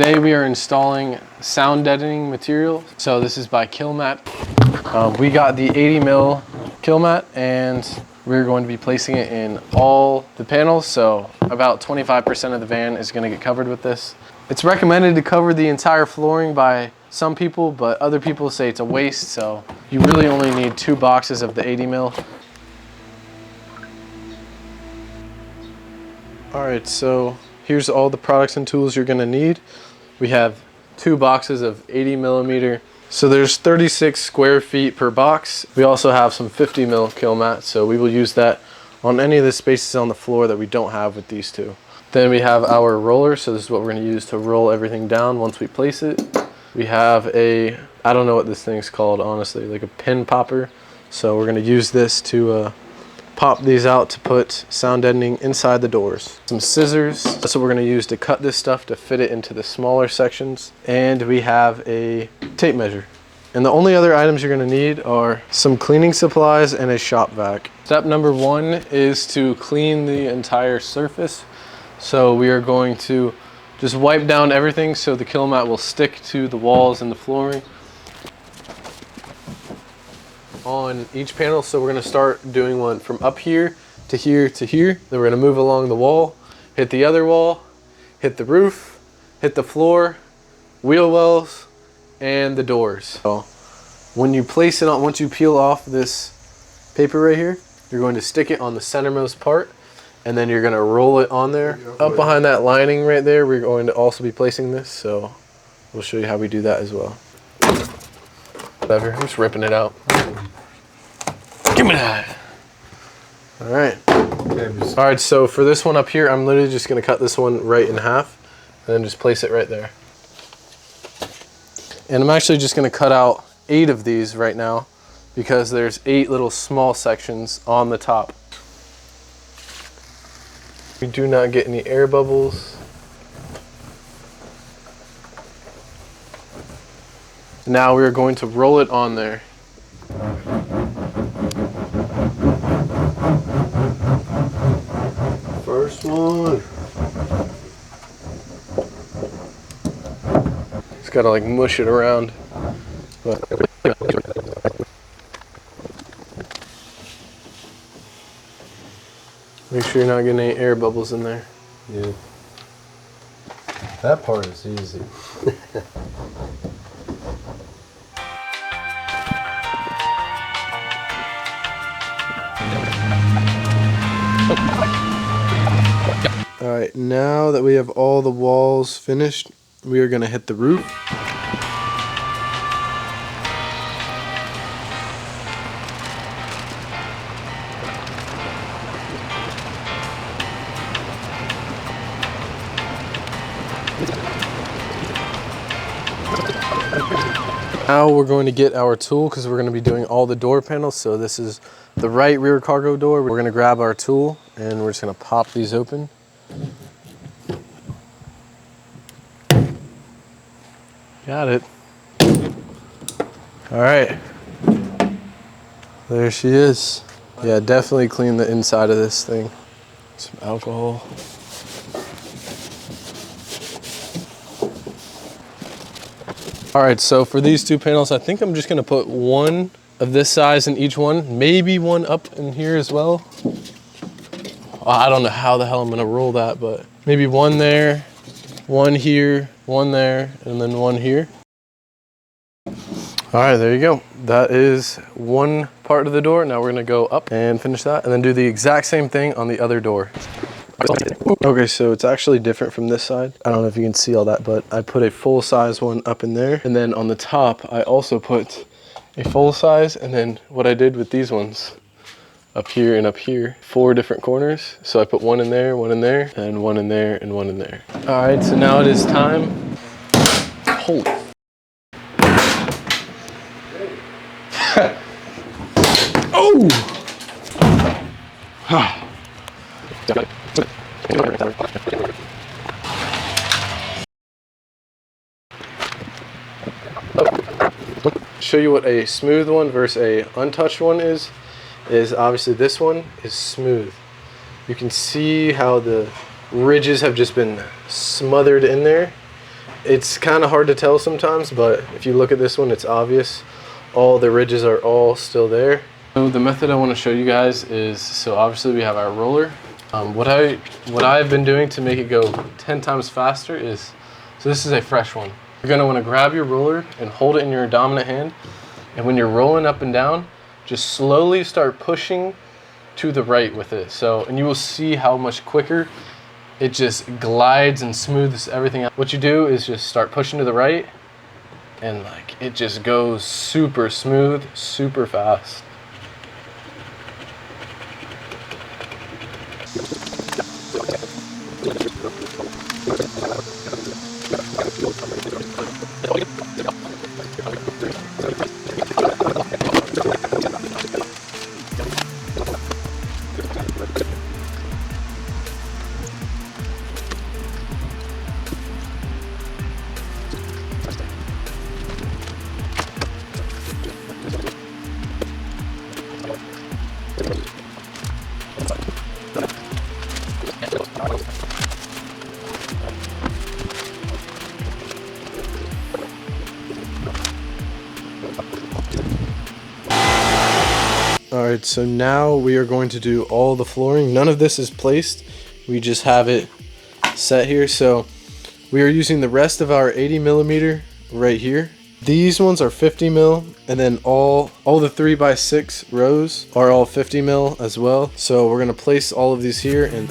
Today we are installing sound deadening material. So this is by Kilmat. We got the 80 mil Kilmat and we're going to be placing it in all the panels. So about 25% of the van is going to get covered with this. It's recommended to cover the entire flooring by some people, but other people say it's a waste. So you really only need 2 boxes of the 80 mil. All right, so here's all the products and tools you're going to need. We have 2 boxes of 80 millimeter. So there's 36 square feet per box. We also have some 50 mil Kilmat, so we will use that on any of the spaces on the floor that we don't have with these 2. Then we have our roller, so this is what we're going to use to roll everything down once we place it. We have a, I don't know what this thing's called honestly, like a pin popper. So we're going to use this to pop these out to put sound deadening inside the doors. Some scissors, that's what we're going to use to cut this stuff to fit it into the smaller sections. And we have a tape measure. And the only other items you're going to need are some cleaning supplies and a shop vac. Step number 1 is to clean the entire surface. So we are going to just wipe down everything so the Kilmat will stick to the walls and the flooring on each panel. So we're going to start doing one from up here to here to here. Then we're going to move along the wall, hit the other wall, hit the roof, hit the floor, wheel wells, and the doors. So when you place it on, once you peel off this paper right here, you're going to stick it on the centermost part, and then you're going to roll it on there. Up behind that lining right there, we're going to also be placing this, so we'll show you how we do that as well. Whatever, I'm just ripping it out. Give me that. All right. All right, so for this one up here, I'm literally just going to cut this one right in half and then just place it right there. And I'm actually just going to cut out 8 of these right now because there's 8 little small sections on the top. We do not get any air bubbles. Now we're going to roll it on there. First one. Just gotta like mush it around. But make sure you're not getting any air bubbles in there. Yeah. That part is easy. All right, now that we have all the walls finished, we are going to hit the roof. Now we're going to get our tool because we're going to be doing all the door panels. So this is the right rear cargo door. We're going to grab our tool and we're just going to pop these open. Got it. All right. There she is. Yeah, definitely clean the inside of this thing. Some alcohol. All right, so for these 2 panels, I think I'm just gonna put one of this size in each one, maybe one up in here as well. I don't know how the hell I'm gonna roll that, but maybe one there, one here, one there, and then one here. All right, there you go. That is one part of the door. Now we're gonna go up and finish that and then do the exact same thing on the other door. Okay, so it's actually different from this side. I don't know if you can see all that, but I put a full size one up in there. And then on the top, I also put a full size. And then what I did with these ones, up here and up here, 4 different corners. So I put one in there, and one in there, and one in there. All right, so now it is time. Holy. Oh! Show you what a smooth one versus a untouched one is obviously this one is smooth. You can see how the ridges have just been smothered in there, It's kind of hard to tell sometimes, but if you look at this one, it's obvious. All the ridges are all still there. So the method I want to show you guys is, so obviously we have our roller. What I've been doing to make it go 10 times faster is, so this is a fresh one. You're gonna want to grab your roller and hold it in your dominant hand, and when you're rolling up and down, just slowly start pushing to the right with it. So, and you will see how much quicker it just glides and smooths everything out. What you do is just start pushing to the right, and like it just goes super smooth, super fast. Alright, so now we are going to do all the flooring. None of this is placed. We just have it set here. So we are using the rest of our 80 millimeter right here. These ones are 50 mil, and then all the 3x6 rows are all 50 mil as well. So we're gonna place all of these here and